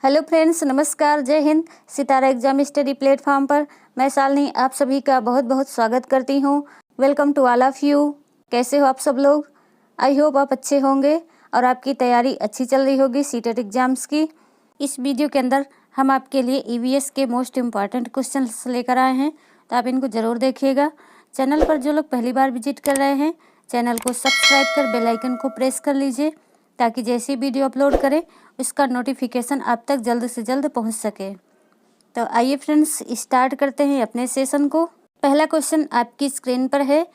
Hello friends, नमस्कार, जय हिंद। सितारा exam study platform पर मैं शालिनी आप सभी का बहुत बहुत स्वागत करती हूँ। Welcome to all of you. कैसे हो आप सब लोग? आई होप आप अच्छे होंगे और आपकी तैयारी अच्छी चल रही होगी सीटेट एग्जाम्स की। इस वीडियो के अंदर हम आपके लिए ईवीएस के मोस्ट इम्पॉर्टेंट क्वेश्चन लेकर आए हैं, तो आप इनको ज़रूर देखिएगा। चैनल पर जो लोग पहली बार विजिट कर रहे हैं, चैनल को सब्सक्राइब कर बेल आइकन को प्रेस कर लीजिए, ताकि जैसी वीडियो अपलोड करें उसका नोटिफिकेशन आप तक जल्द से जल्द पहुंच सके। तो आइए फ्रेंड्स, स्टार्ट करते हैं अपने सेशन को। पहला क्वेश्चन आपकी स्क्रीन पर है।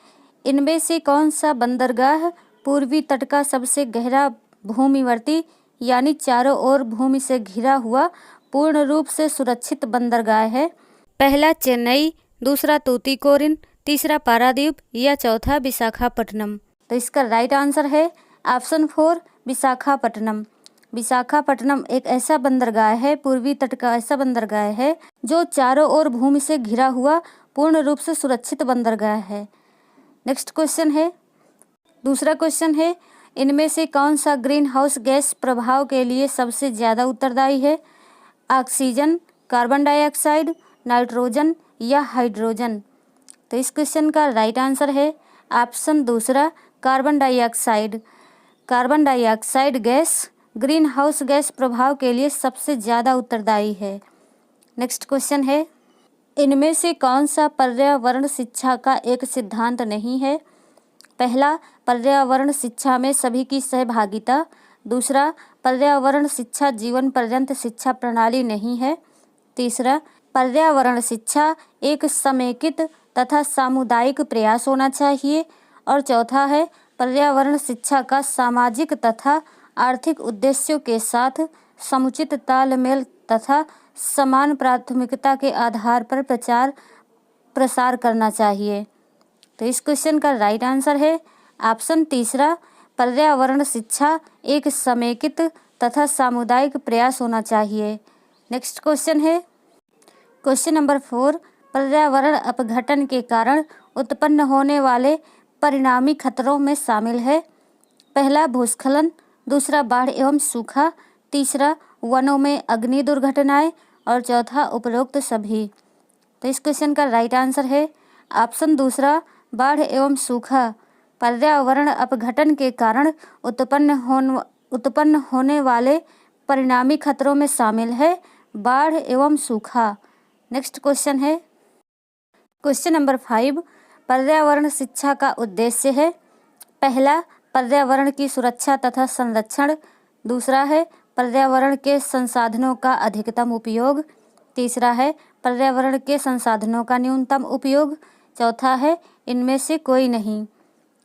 इनमें से कौन सा बंदरगाह पूर्वी तट का सबसे गहरा भूमिवर्ती यानी चारों ओर भूमि से घिरा हुआ पूर्ण रूप से सुरक्षित बंदरगाह है? पहला चेन्नई, दूसरा तूतीकोरिन, तीसरा पारादीप या चौथा विशाखापट्टनम। तो इसका राइट आंसर है ऑप्शन 4 विशाखापट्टनम। विशाखापट्टनम एक ऐसा बंदरगाह है, पूर्वी तट का ऐसा बंदरगाह है जो चारों ओर भूमि से घिरा हुआ पूर्ण रूप से सुरक्षित बंदरगाह है। नेक्स्ट क्वेश्चन है, दूसरा क्वेश्चन है, इनमें से कौन सा ग्रीन हाउस गैस प्रभाव के लिए सबसे ज़्यादा उत्तरदायी है? ऑक्सीजन, कार्बन डाइऑक्साइड, नाइट्रोजन या हाइड्रोजन। तो इस क्वेश्चन का राइट आंसर है ऑप्शन दूसरा carbon dioxide. Carbon dioxide gas green house gas प्रभाव के लिए सबसे ज़्यादा उत्तरदायी है। नेक्स्ट क्वेश्चन है, इनमें से कौन सा पर्यावरण शिक्षा का एक सिद्धांत नहीं है? पहला, पर्यावरण शिक्षा में सभी की सहभागिता। दूसरा, पर्यावरण शिक्षा जीवन पर्यंत शिक्षा प्रणाली नहीं है। तीसरा, पर्यावरण शिक्षा एक समेकित तथा सामुदायिक प्रयास होना चाहिए। और चौथा है, पर्यावरण शिक्षा का सामाजिक तथा आर्थिक उद्देश्यों के साथ समुचित तालमेल तथा समान प्राथमिकता के आधार पर प्रचार प्रसार करना चाहिए। तो इस क्वेश्चन का राइट आंसर है ऑप्शन तीसरा, पर्यावरण शिक्षा एक समेकित तथा सामुदायिक प्रयास होना चाहिए। नेक्स्ट क्वेश्चन है, क्वेश्चन नंबर 4, पर्यावरण अपघटन के कारण उत्पन्न होने वाले परिणामी खतरों में शामिल है? पहला, भूस्खलन, दूसरा, बाढ़ एवं सूखा, तीसरा, वनों में अग्नि दुर्घटनाएं और चौथा, उपरोक्त सभी। तो इस क्वेश्चन का राइट आंसर है ऑप्शन दूसरा, बाढ़ एवं सूखा पर्यावरण अपघटन के कारण उत्पन्न होने वाले परिणामी खतरों में शामिल है, बाढ़ एवं सूखा। नेक्स्ट क्वेश्चन है, क्वेश्चन नंबर 5, पर्यावरण शिक्षा का उद्देश्य है? पहला, पर्यावरण की सुरक्षा तथा संरक्षण। दूसरा है, पर्यावरण के संसाधनों का अधिकतम उपयोग। तीसरा है, पर्यावरण के संसाधनों का न्यूनतम उपयोग। चौथा है, इनमें से कोई नहीं।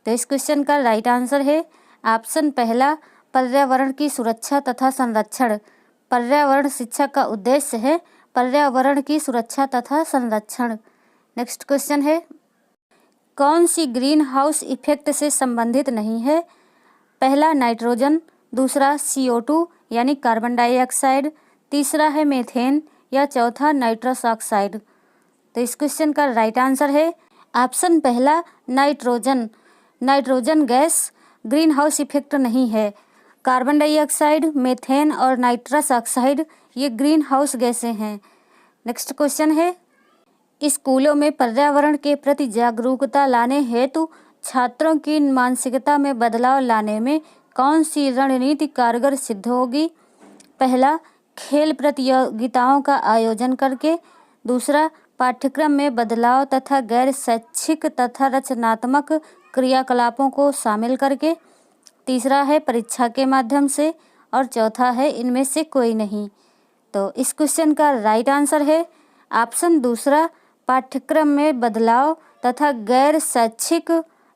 तो इस क्वेश्चन का राइट आंसर है ऑप्शन पहला, पर्यावरण की सुरक्षा तथा संरक्षण। पर्यावरण शिक्षा का उद्देश्य है पर्यावरण की सुरक्षा तथा संरक्षण। नेक्स्ट क्वेश्चन है, कौन सी ग्रीन हाउस इफेक्ट से संबंधित नहीं है? पहला, नाइट्रोजन, दूसरा, CO2 यानी कार्बन डाइऑक्साइड, तीसरा है मीथेन या चौथा, नाइट्रस ऑक्साइड। तो इस क्वेश्चन का राइट आंसर है ऑप्शन पहला, nitrogen. Nitrogen gas green house effect नहीं है। कार्बन डाइऑक्साइड, मीथेन और नाइट्रस ऑक्साइड ये ग्रीन हाउस गैसें हैं। नेक्स्ट क्वेश्चन है, स्कूलों में पर्यावरण के प्रति जागरूकता लाने हेतु छात्रों की मानसिकता में बदलाव लाने में कौन सी रणनीति कारगर सिद्ध होगी? पहला, खेल प्रतियोगिताओं का आयोजन करके। दूसरा, पाठ्यक्रम में बदलाव तथा गैर शैक्षिक तथा रचनात्मक क्रियाकलापों को शामिल करके। तीसरा है, परीक्षा के माध्यम से। और चौथा है, इनमें से कोई नहीं। तो इस क्वेश्चन का राइट आंसर है ऑप्शन दूसरा, पाठ्यक्रम में बदलाव तथा गैर शैक्षिक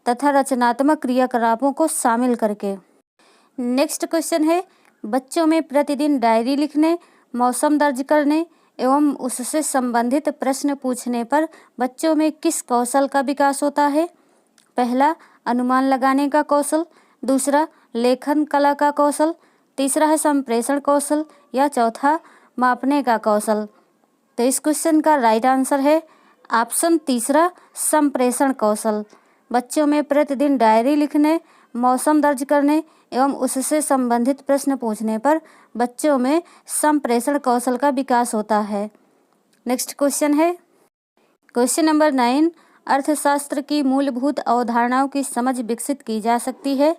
तथा रचनात्मक क्रियाकलापों को शामिल करके। नेक्स्ट क्वेश्चन है, बच्चों में प्रतिदिन डायरी लिखने, मौसम दर्ज करने एवं उससे संबंधित प्रश्न पूछने पर बच्चों में किस कौशल का विकास होता है? पहला, अनुमान लगाने का कौशल। दूसरा, लेखन कला का कौशल। तीसरा है संप्रेषण कौशल या चौथा, मापने का कौशल। तो इस क्वेश्चन का राइट आंसर है ऑप्शन तीसरा, संप्रेषण कौशल। बच्चों में प्रतिदिन डायरी लिखने, मौसम दर्ज करने एवं उससे संबंधित प्रश्न पूछने पर बच्चों में संप्रेषण कौशल का विकास होता है। नेक्स्ट क्वेश्चन है क्वेश्चन नंबर 9, अर्थशास्त्र की मूलभूत अवधारणाओं की समझ विकसित की जा सकती है।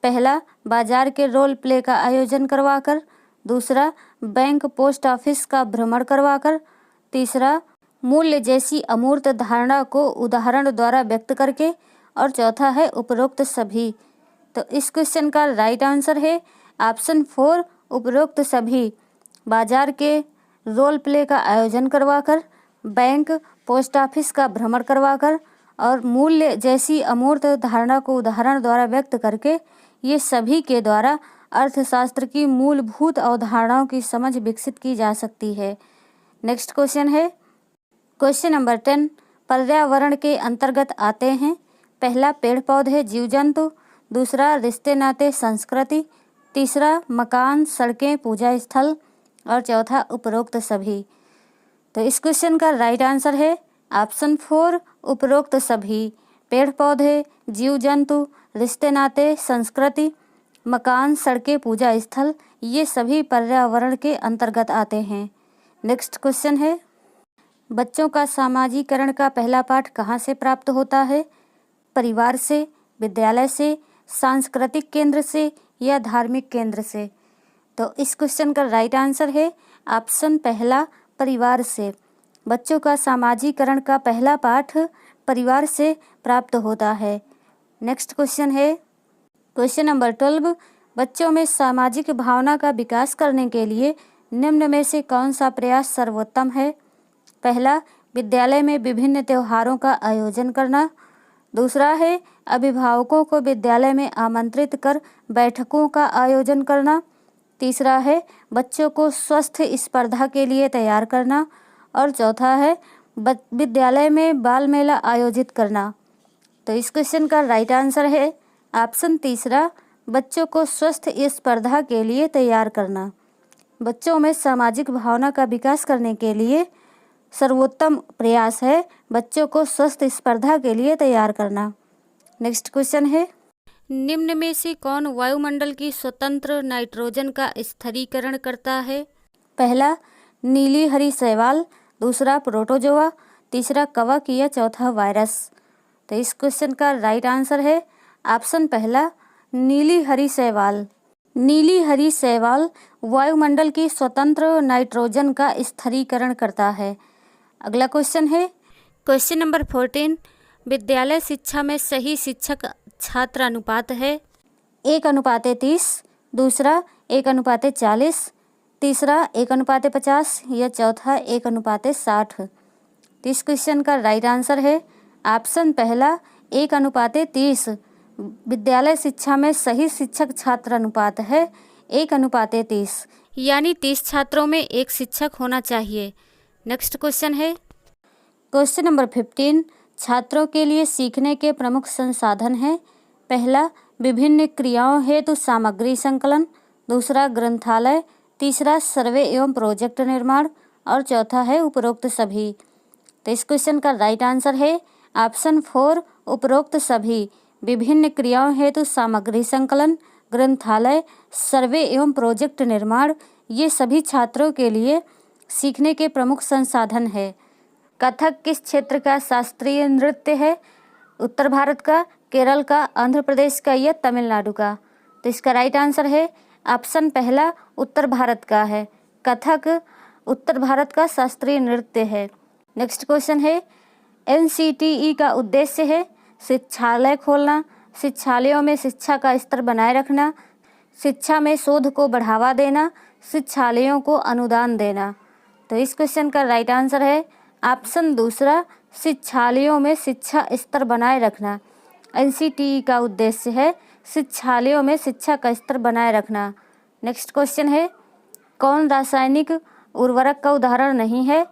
पहला, बाजार के रोल प्ले का आयोजन करवाकर। दूसरा, बैंक पोस्ट ऑफिस का भ्रमण करवाकर। तीसरा, मूल्य जैसी अमूर्त धारणा को उदाहरण द्वारा व्यक्त करके। और चौथा है उपरोक्त सभी। तो इस क्वेश्चन का राइट आंसर है ऑप्शन 4, उपरोक्त सभी। बाजार के रोल प्ले का आयोजन करवाकर, बैंक पोस्ट ऑफिस का भ्रमण करवाकर और मूल्य जैसी अमूर्त धारणा को उदाहरण द्वारा व्यक्त करके, ये सभी के द्वारा अर्थशास्त्र की मूलभूत अवधारणाओं की समझ विकसित की जा सकती है। नेक्स्ट क्वेश्चन है क्वेश्चन नंबर 10, पर्यावरण के अंतर्गत आते हैं। पहला, पेड़ पौधे जीव जंतु। दूसरा, रिश्ते नाते संस्कृति। तीसरा, मकान सड़कें पूजा स्थल। और चौथा, उपरोक्त सभी। तो इस क्वेश्चन का राइट आंसर है ऑप्शन 4, उपरोक्त सभी। पेड़ पौधे जीव जंतु, रिश्ते नाते संस्कृति, मकान सड़कें पूजा स्थल, ये सभी पर्यावरण के अंतर्गत आते हैं। नेक्स्ट क्वेश्चन है बच्चों का सामाजिकरण का पहला पाठ कहाँ से प्राप्त होता है। परिवार से, विद्यालय से, सांस्कृतिक केंद्र से या धार्मिक केंद्र से। तो इस क्वेश्चन का राइट आंसर है ऑप्शन पहला, परिवार से। बच्चों का सामाजिकरण का पहला पाठ परिवार से प्राप्त होता है। नेक्स्ट क्वेश्चन है क्वेश्चन नंबर 12, बच्चों में सामाजिक भावना का विकास करने के लिए निम्न में से कौन सा प्रयास सर्वोत्तम है। पहला, विद्यालय में विभिन्न त्योहारों का आयोजन करना। दूसरा है अभिभावकों को विद्यालय में आमंत्रित कर बैठकों का आयोजन करना। तीसरा है बच्चों को स्वस्थ स्पर्धा के लिए तैयार करना। और चौथा है विद्यालय में बाल मेला आयोजित करना। तो इस क्वेश्चन का राइट आंसर है ऑप्शन तीसरा, बच्चों को स्वस्थ स्पर्धा के लिए तैयार करना। बच्चों में सामाजिक भावना का विकास करने के लिए सर्वोत्तम प्रयास है बच्चों को स्वस्थ स्पर्धा के लिए तैयार करना। नेक्स्ट क्वेश्चन है निम्न में से कौन वायुमंडल की स्वतंत्र नाइट्रोजन का स्थिरीकरण करता है। पहला, नीली हरी शैवाल। दूसरा, प्रोटोजोआ। तीसरा, कवक या चौथा, वायरस। तो इस क्वेश्चन का राइट आंसर है ऑप्शन पहला, नीली हरी शैवाल। नीली हरी शैवाल वायुमंडल की स्वतंत्र नाइट्रोजन का स्थिरीकरण करता है। अगला क्वेश्चन है क्वेश्चन नंबर 14, विद्यालय शिक्षा में सही शिक्षक छात्र अनुपात है। 1:30। दूसरा 1:40। तीसरा 1:50 या चौथा 1:60। तो इस क्वेश्चन का राइट आंसर है ऑप्शन पहला, 1:30। विद्यालय शिक्षा में सही शिक्षक छात्र अनुपात है 1:30, यानी 30 छात्रों में एक शिक्षक होना चाहिए। नेक्स्ट क्वेश्चन है क्वेश्चन नंबर 15, छात्रों के लिए सीखने के प्रमुख संसाधन हैं। पहला, विभिन्न क्रियाओं हेतु सामग्री संकलन। दूसरा, ग्रंथालय। तीसरा, सर्वे एवं प्रोजेक्ट निर्माण। और चौथा है उपरोक्त सभी। तो इस क्वेश्चन का राइट आंसर है ऑप्शन 4, उपरोक्त सभी। विभिन्न क्रियाओं हेतु सामग्री संकलन, ग्रंथालय, सर्वे एवं प्रोजेक्ट निर्माण, ये सभी छात्रों के लिए सीखने के प्रमुख संसाधन है। कथक किस क्षेत्र का शास्त्रीय नृत्य है। उत्तर भारत का, केरल का, आंध्र प्रदेश का या तमिलनाडु का। तो इसका राइट आंसर है ऑप्शन पहला, उत्तर भारत का है। कथक उत्तर भारत का शास्त्रीय नृत्य है। नेक्स्ट क्वेश्चन है NCTE का उद्देश्य है शिक्षालय खोलना, शिक्षालयों में शिक्षा का स्तर बनाए रखना, शिक्षा में शोध को बढ़ावा देना, शिक्षालयों को अनुदान देना। तो इस क्वेश्चन का राइट आंसर है ऑप्शन दूसरा, शिक्षालयों में शिक्षा स्तर बनाए रखना। NCTE का उद्देश्य है शिक्षालयों में शिक्षा का स्तर बनाए रखना। नेक्स्ट क्वेश्चन है कौन रासायनिक उर्वरक का उदाहरण नहीं है।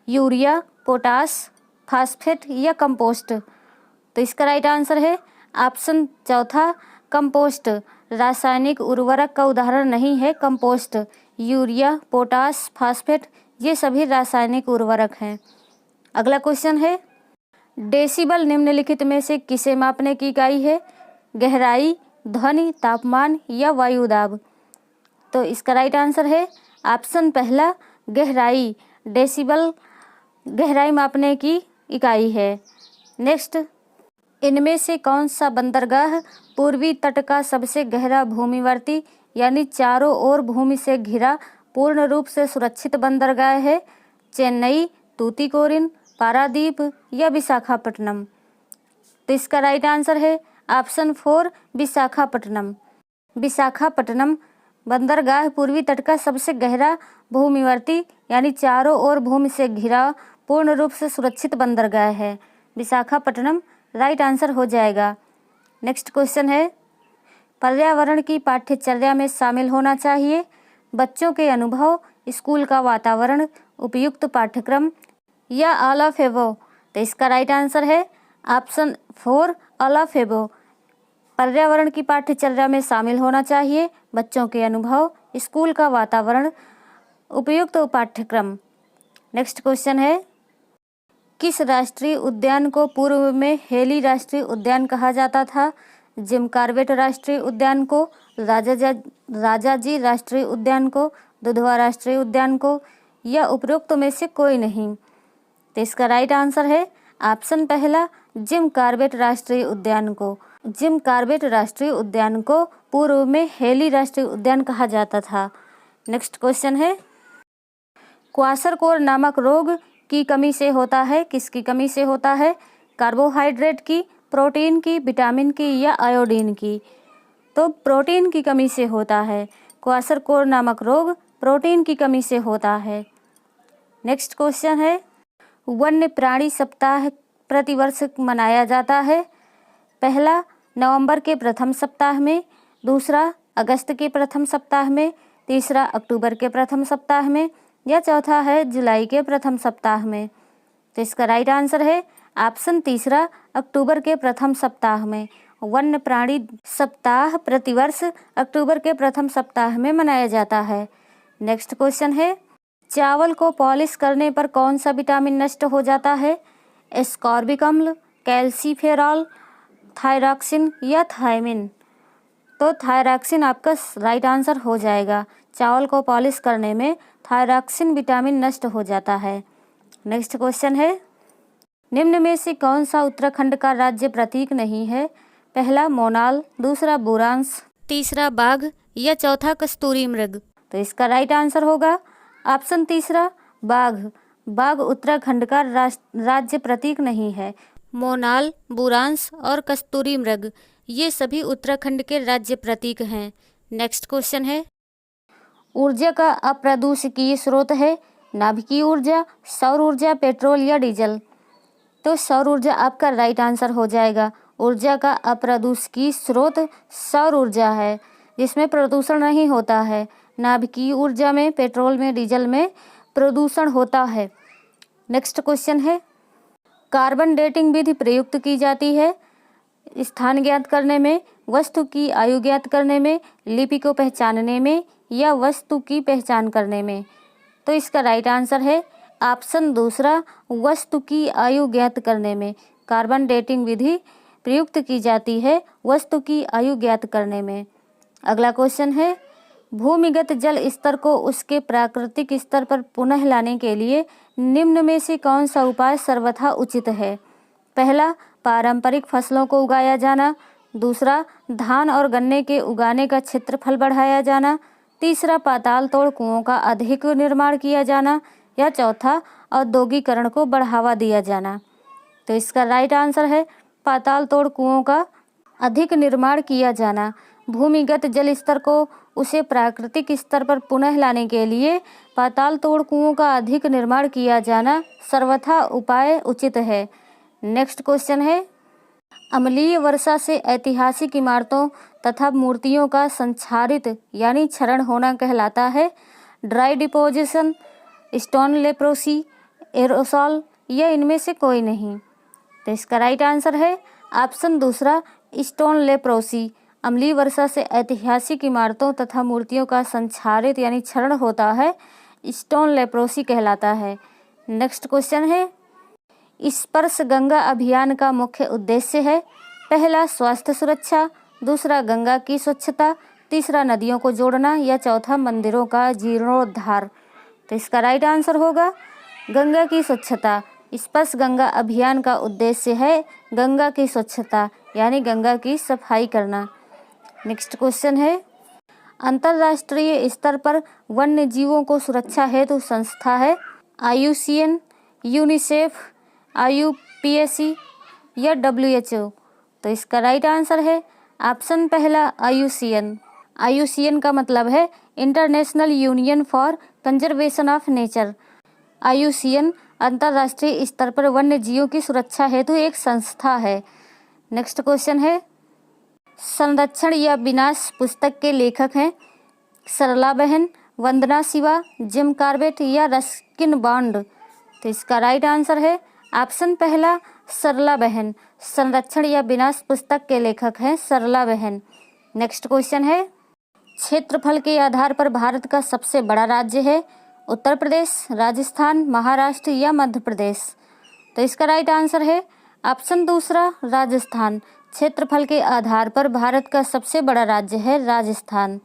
यूरिया, पोटास, फास्फेट या कंपोस्ट। तो इसका राइट आंसर है ऑप्शन चौथा, कंपोस्ट। रासायनिक उर्वरक का उदाहरण नहीं है कंपोस्ट। यूरिया, पोटास, फास्फेट, ये सभी रासायनिक उर्वरक हैं। अगला क्वेश्चन है डेसिबल निम्नलिखित में से किसे मापने की इकाई है। गहराई, ध्वनि, तापमान या वायु दाब। तो इसका राइट आंसर है ऑप्शन पहला गहराई। डेसिबल गहराई मापने की इकाई है। नेक्स्ट, इनमें से कौन सा बंदरगाह पूर्वी तट का सबसे गहरा भूमिवर्ती यानी चारों ओर भूमि से घिरा पूर्ण रूप से सुरक्षित बंदरगाह है? चेन्नई, तूतीकोरिन, पारादीप या विशाखापट्टनम? तो इसका राइट आंसर है ऑप्शन 4 विशाखापट्टनम। विशाखापट्टनम बंदरगाह पूर्वी तट का सबसे गहरा भूमिवर्ती यानी चारों ओर भूमि से घिरा पूर्ण रूप से सुरक्षित बंदरगाह है। विशाखापट्टनम राइट आंसर हो जाएगा। नेक्स्ट क्वेश्चन है, पर्यावरण की पाठ्यचर्या में शामिल होना चाहिए बच्चों के अनुभव, स्कूल का वातावरण, उपयुक्त पाठ्यक्रम या ऑल ऑफ एबोव? तो इसका राइट आंसर है ऑप्शन 4 ऑल ऑफ एबोव। पर्यावरण की पाठ्यचर्या में शामिल होना चाहिए बच्चों के अनुभव, स्कूल का वातावरण, उपयुक्त पाठ्यक्रम। नेक्स्ट क्वेश्चन है, किस राष्ट्रीय उद्यान को पूर्व में हेली राष्ट्रीय उद्यान कहा जाता था? जिम कॉर्बेट राष्ट्रीय उद्यान को, राजाजी राष्ट्रीय उद्यान को, दुधवा राष्ट्रीय उद्यान को या उपरोक्त में से कोई नहीं? तो इसका राइट आंसर है ऑप्शन पहला जिम कॉर्बेट राष्ट्रीय उद्यान को। जिम कॉर्बेट राष्ट्रीय उद्यान को पूर्व में हेली राष्ट्रीय उद्यान कहा जाता था। नेक्स्ट क्वेश्चन है, क्वाशरकोर नामक रोग की कमी से होता है? किसकी कमी से होता है? कार्बोहाइड्रेट की, प्रोटीन की, विटामिन की या आयोडीन की? तो प्रोटीन की कमी से होता है। क्वाशरकोर नामक रोग प्रोटीन की कमी से होता है। नेक्स्ट क्वेश्चन है, वन्य प्राणी सप्ताह प्रतिवर्ष मनाया जाता है? पहला नवंबर के प्रथम सप्ताह में, दूसरा अगस्त के प्रथम सप्ताह में, तीसरा अक्टूबर के प्रथम सप्ताह में या चौथा है जुलाई के प्रथम सप्ताह में? तो इसका राइट आंसर है ऑप्शन तीसरा अक्टूबर के प्रथम सप्ताह में। वन्य प्राणी सप्ताह प्रतिवर्ष अक्टूबर के प्रथम सप्ताह में मनाया जाता है। नेक्स्ट क्वेश्चन है, चावल को पॉलिश करने पर कौन सा विटामिन नष्ट हो जाता है? एस्कॉर्बिक अम्ल, कैल्सीफेरॉल, थायरॉक्सिन या थायमिन? तो थायरॉक्सिन आपका राइट आंसर हो जाएगा। चावल को पॉलिश करने में थायरॉक्सिन विटामिन नष्ट हो जाता है। नेक्स्ट क्वेश्चन है, निम्न में से कौन सा उत्तराखंड का राज्य प्रतीक नहीं है? पहला मोनाल, दूसरा बुरांश, तीसरा बाघ या चौथा कस्तूरी मृग? तो इसका राइट आंसर होगा ऑप्शन तीसरा बाघ। बाघ उत्तराखंड का राज्य प्रतीक नहीं है। मोनाल, बुरांश और कस्तूरी मृग ये सभी उत्तराखंड के राज्य प्रतीक हैं। नेक्स्ट क्वेश्चन है, ऊर्जा का अप्रदूषकीय स्रोत है? नाभिकीय ऊर्जा, सौर ऊर्जा, पेट्रोल या डीजल? तो सौर ऊर्जा आपका राइट आंसर हो जाएगा। ऊर्जा का अप्रदूषकीय स्रोत सौर ऊर्जा है जिसमें प्रदूषण नहीं होता है। नाभिकीय ऊर्जा में, पेट्रोल में, डीजल में प्रदूषण होता है। नेक्स्ट क्वेश्चन है, कार्बन डेटिंग विधि प्रयुक्त की जाती है स्थान ज्ञात करने में, वस्तु की आयु ज्ञात करने में, लिपि को पहचानने में या वस्तु की पहचान करने में? तो इसका राइट आंसर है ऑप्शन दूसरा वस्तु की आयु ज्ञात करने में। कार्बन डेटिंग विधि प्रयुक्त की जाती है वस्तु की आयु ज्ञात करने में। अगला क्वेश्चन है, भूमिगत जल स्तर को उसके प्राकृतिक स्तर पर पुनः लाने के लिए निम्न में से कौन सा उपाय सर्वथा उचित है? पहला पारंपरिक फसलों को उगाया जाना, दूसरा धान और गन्ने के उगाने का क्षेत्रफल बढ़ाया जाना, तीसरा पाताल तोड़ कुओं का अधिक निर्माण किया जाना या चौथा औद्योगिकरण को बढ़ावा दिया जाना? तो इसका राइट आंसर है पाताल तोड़ कुओं का अधिक निर्माण किया जाना। भूमिगत जल स्तर को उसे प्राकृतिक स्तर पर पुनः लाने के लिए पाताल तोड़ कुओं का अधिक निर्माण किया जाना सर्वथा उपाय उचित है। नेक्स्ट क्वेश्चन है, अम्लीय वर्षा से ऐतिहासिक इमारतों तथा मूर्तियों का संक्षारित यानी क्षरण होना कहलाता है? Dry deposition, stone leprosy, aerosol या इनमें से कोई नहीं? तो इसका राइट आंसर है ऑप्शन दूसरा स्टोन लेप्रोसी। अम्लीय वर्षा से ऐतिहासिक इमारतों तथा मूर्तियों का संक्षारित यानी क्षरण होता है, स्टोन लेप्रोसी कहलाता है। नेक्स्ट क्वेश्चन है, स्पर्श गंगा अभियान का मुख्य उद्देश्य है? पहला स्वास्थ्य सुरक्षा, दूसरा गंगा की स्वच्छता, तीसरा नदियों को जोड़ना, या चौथा मंदिरों का जीर्णोद्धार। तो इसका राइट आंसर होगा गंगा की स्वच्छता। स्पर्श गंगा अभियान का उद्देश्य है गंगा की स्वच्छता, यानी गंगा की सफाई करना। नेक्स्ट क्वेश्चन है, अंतर्राष्ट्रीय स्तर पर वन्य जीवों को सुरक्षा हेतु संस्था है IUCN, यूनिसेफ, IUPAC या WHO। तो इसका राइट आंसर है ऑप्शन पहला IUCN। IUCN का मतलब है international union for conservation of nature. IUCN अंतर्राष्ट्रीय स्तर पर वन्य जीवों की सुरक्षा हेतु एक संस्था है। नेक्स्ट क्वेश्चन है, संरक्षण या विनाश पुस्तक के लेखक हैं सरला बहन, वंदना शिवा, जिम कॉर्बेट या रस्किन बॉन्ड। तो इसका राइट आंसर है ऑप्शन पहला सरला बहन। संरक्षण या विनाश पुस्तक के लेखक हैं सरला बहन। नेक्स्ट क्वेश्चन है, क्षेत्रफल के आधार पर भारत का सबसे बड़ा राज्य है उत्तर प्रदेश, राजस्थान, महाराष्ट्र या मध्य प्रदेश। तो इसका राइट आंसर है ऑप्शन दूसरा राजस्थान। क्षेत्रफल के आधार पर भारत का सबसे बड़ा राज्य है राजस्थान।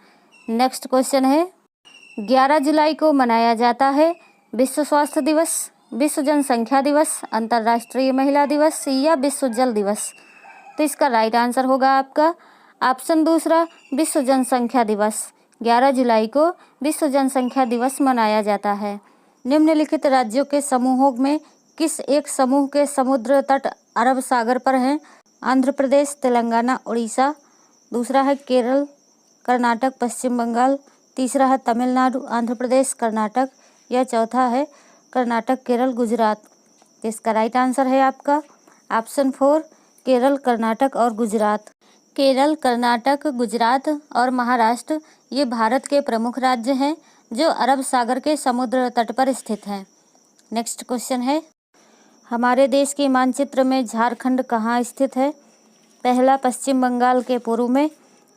नेक्स्ट क्वेश्चन है, 11 जुलाई को मनाया जाता है विश्व स्वास्थ्य दिवस, विश्व जनसंख्या दिवस, अंतर्राष्ट्रीय महिला दिवस या विश्व जल दिवस। तो इसका राइट आंसर होगा आपका ऑप्शन दूसरा विश्व जनसंख्या दिवस। 11 जुलाई को विश्व जनसंख्या दिवस मनाया जाता है। निम्नलिखित राज्यों के समूहों में किस एक समूह के समुद्र तट अरब सागर पर हैं? आंध्र प्रदेश, तेलंगाना, उड़ीसा। दूसरा है केरल, कर्नाटक, पश्चिम बंगाल। तीसरा है तमिलनाडु, आंध्र प्रदेश, कर्नाटक या चौथा है कर्नाटक, केरल, गुजरात। इसका राइट आंसर है आपका ऑप्शन 4 केरल, कर्नाटक और गुजरात। केरल, कर्नाटक, गुजरात और महाराष्ट्र ये भारत के प्रमुख राज्य हैं जो अरब सागर के समुद्र तट पर स्थित हैं। नेक्स्ट क्वेश्चन है, हमारे देश के मानचित्र में झारखंड कहाँ स्थित है? पहला पश्चिम बंगाल के पूर्व में,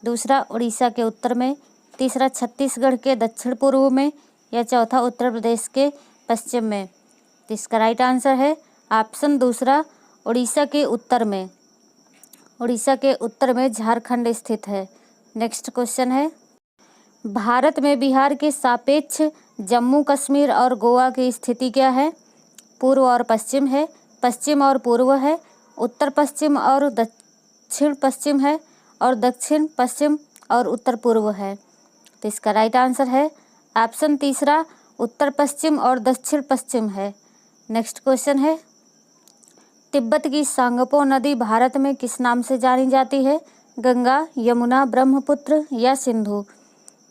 दूसरा उड़ीसा के उत्तर में, तीसरा छत्तीसगढ़ के दक्षिण पूर्व में या चौथा उत्तर प्रदेश के पश्चिम में। तो इसका राइट आंसर है ऑप्शन दूसरा उड़ीसा के उत्तर में। उड़ीसा के उत्तर में झारखंड स्थित है। नेक्स्ट क्वेश्चन है, भारत में बिहार के सापेक्ष जम्मू कश्मीर और गोवा की स्थिति क्या है? पूर्व और पश्चिम है, पश्चिम और पूर्व है, उत्तर पश्चिम और दक्षिण पश्चिम है और दक्षिण पश्चिम और उत्तर पूर्व है। तो इसका राइट आंसर है ऑप्शन तीसरा उत्तर पश्चिम और दक्षिण पश्चिम है। नेक्स्ट क्वेश्चन है, तिब्बत की सांगपो नदी भारत में किस नाम से जानी जाती है? गंगा, यमुना, ब्रह्मपुत्र या सिंधु।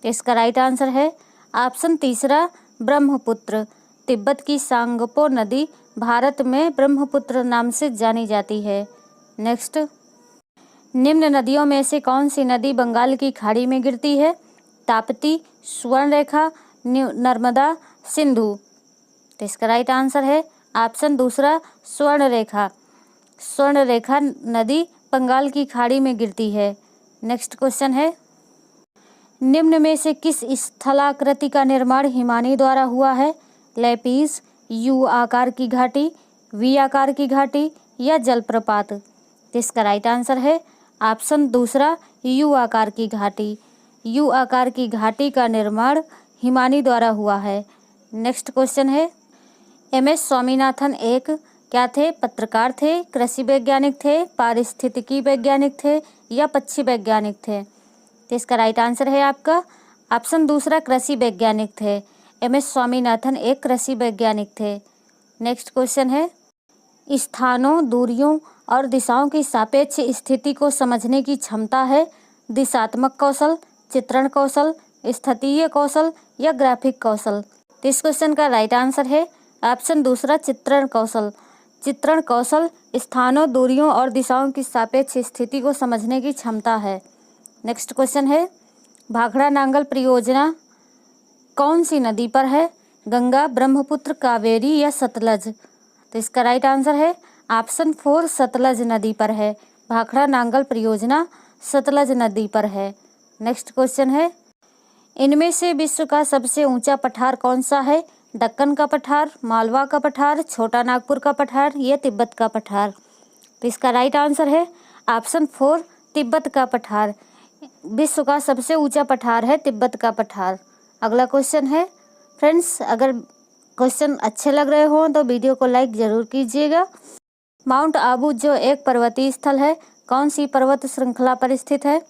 तो इसका राइट आंसर है ऑप्शन तीसरा ब्रह्मपुत्र। तिब्बत की सांगपो नदी भारत में ब्रह्मपुत्र नाम से जानी जाती है। नेक्स्ट, निम्न नदियों में से कौन सी नदी बंगाल की खाड़ी में गिरती है? ताप्ती, सुवर्णरेखा, नर्मदा, सिंधु। तो इसका राइट आंसर है ऑप्शन दूसरा स्वर्णरेखा। स्वर्णरेखा नदी बंगाल की खाड़ी में गिरती है। नेक्स्ट क्वेश्चन है, निम्न में से किस स्थलाकृति का निर्माण हिमानी द्वारा हुआ है? लेपीज, यू आकार की घाटी, वी आकार की घाटी या जलप्रपात। तो इसका राइट आंसर है ऑप्शन दूसरा यू आकार की घाटी। यू आकार की घाटी का निर्माण हिमानी द्वारा हुआ है। नेक्स्ट क्वेश्चन है, MS स्वामीनाथन एक क्या थे? पत्रकार थे, कृषि वैज्ञानिक थे, पारिस्थितिकी वैज्ञानिक थे या पक्षी वैज्ञानिक थे। तो इसका राइट आंसर है आपका ऑप्शन दूसरा कृषि वैज्ञानिक थे। MS स्वामीनाथन एक कृषि वैज्ञानिक थे। नेक्स्ट क्वेश्चन है, स्थानों, दूरियों और दिशाओं की सापेक्ष स्थिति को समझने की क्षमता है दिशात्मक कौशल, चित्रण कौशल, स्थैतिकीय कौशल या ग्राफिक कौशल। तो इस क्वेश्चन का राइट आंसर है ऑप्शन दूसरा चित्रण कौशल। चित्रण कौशल स्थानों, दूरियों और दिशाओं की सापेक्ष स्थिति को समझने की क्षमता है। नेक्स्ट क्वेश्चन है, भाखड़ा नांगल परियोजना कौन सी नदी पर है? गंगा, ब्रह्मपुत्र, कावेरी या सतलज। तो इसका राइट आंसर है ऑप्शन 4 सतलज नदी पर है। भाखड़ा नांगल परियोजना सतलज नदी पर है। नेक्स्ट क्वेश्चन है, इनमें से विश्व का सबसे ऊंचा पठार कौन सा है? दक्कन का पठार, मालवा का पठार, छोटा नागपुर का पठार या तिब्बत का पठार। तो इसका राइट आंसर है ऑप्शन 4 तिब्बत का पठार। विश्व का सबसे ऊंचा पठार है तिब्बत का पठार। अगला क्वेश्चन है फ्रेंड्स, अगर क्वेश्चन अच्छे लग रहे हो तो वीडियो को लाइक ज़रूर कीजिएगा। माउंट आबू जो एक पर्वतीय स्थल है कौन सी पर्वत श्रृंखला पर स्थित है?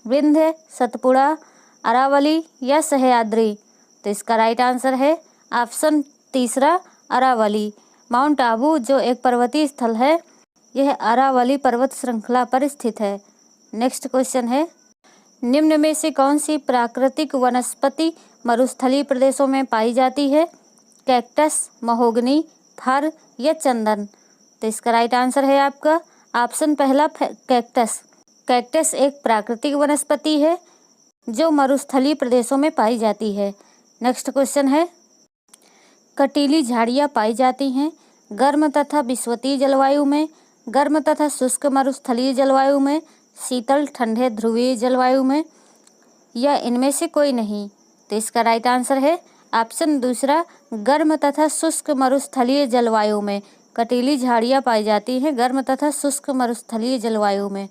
विंध्य, सतपुड़ा, अरावली या सह्याद्री? तो इसका राइट आंसर है ऑप्शन तीसरा, अरावली। माउंट आबू जो एक पर्वतीय स्थल है यह अरावली पर्वत श्रृंखला पर स्थित है। नेक्स्ट क्वेश्चन है, निम्न में से कौन सी प्राकृतिक वनस्पति मरुस्थलीय प्रदेशों में पाई जाती है? कैक्टस, महोगनी, फर या चंदन? तो इसका राइट आंसर है आपका ऑप्शन पहला, कैक्टस। कैक्टस एक प्राकृतिक वनस्पति है जो मरुस्थलीय प्रदेशों में पाई जाती है। नेक्स्ट क्वेश्चन है, कटीली झाड़ियाँ पाई जाती हैं गर्म तथा विषुवतीय जलवायु में, गर्म तथा शुष्क मरुस्थलीय जलवायु में, शीतल ठंडे ध्रुवीय जलवायु में या इनमें से कोई नहीं? तो इसका राइट आंसर है ऑप्शन दूसरा, गर्म तथा शुष्क मरुस्थलीय जलवायु में कटीली झाड़ियाँ पाई जाती हैं गर्म तथा शुष्क मरुस्थलीय जलवायु में।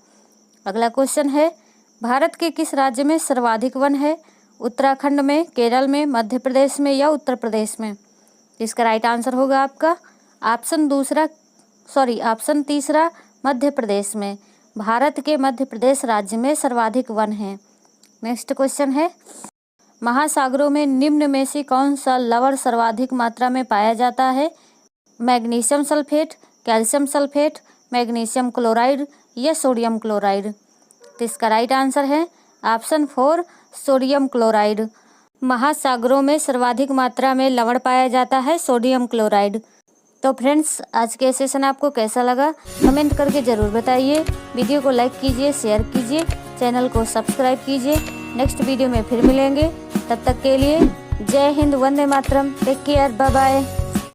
अगला क्वेश्चन है, भारत के किस राज्य में सर्वाधिक वन है? उत्तराखंड में, केरल में, मध्य प्रदेश में या उत्तर प्रदेश में? इसका राइट आंसर होगा आपका ऑप्शन तीसरा, मध्य प्रदेश में। भारत के मध्य प्रदेश राज्य में सर्वाधिक वन है। नेक्स्ट क्वेश्चन है, महासागरों में निम्न में से कौन सा लवण सर्वाधिक मात्रा में पाया जाता है? Magnesium sulphate, calcium sulphate, magnesium chloride या सोडियम क्लोराइड? तो इसका राइट आंसर है ऑप्शन 4, सोडियम क्लोराइड। महासागरों में सर्वाधिक मात्रा में लवण पाया जाता है सोडियम क्लोराइड। तो फ्रेंड्स, आज के सेशन आपको कैसा लगा कमेंट करके ज़रूर बताइए। वीडियो को लाइक कीजिए, शेयर कीजिए, चैनल को सब्सक्राइब कीजिए। नेक्स्ट वीडियो में फिर मिलेंगे, तब तक के लिए जय Hind, Vande Mataram, take care, bye bye.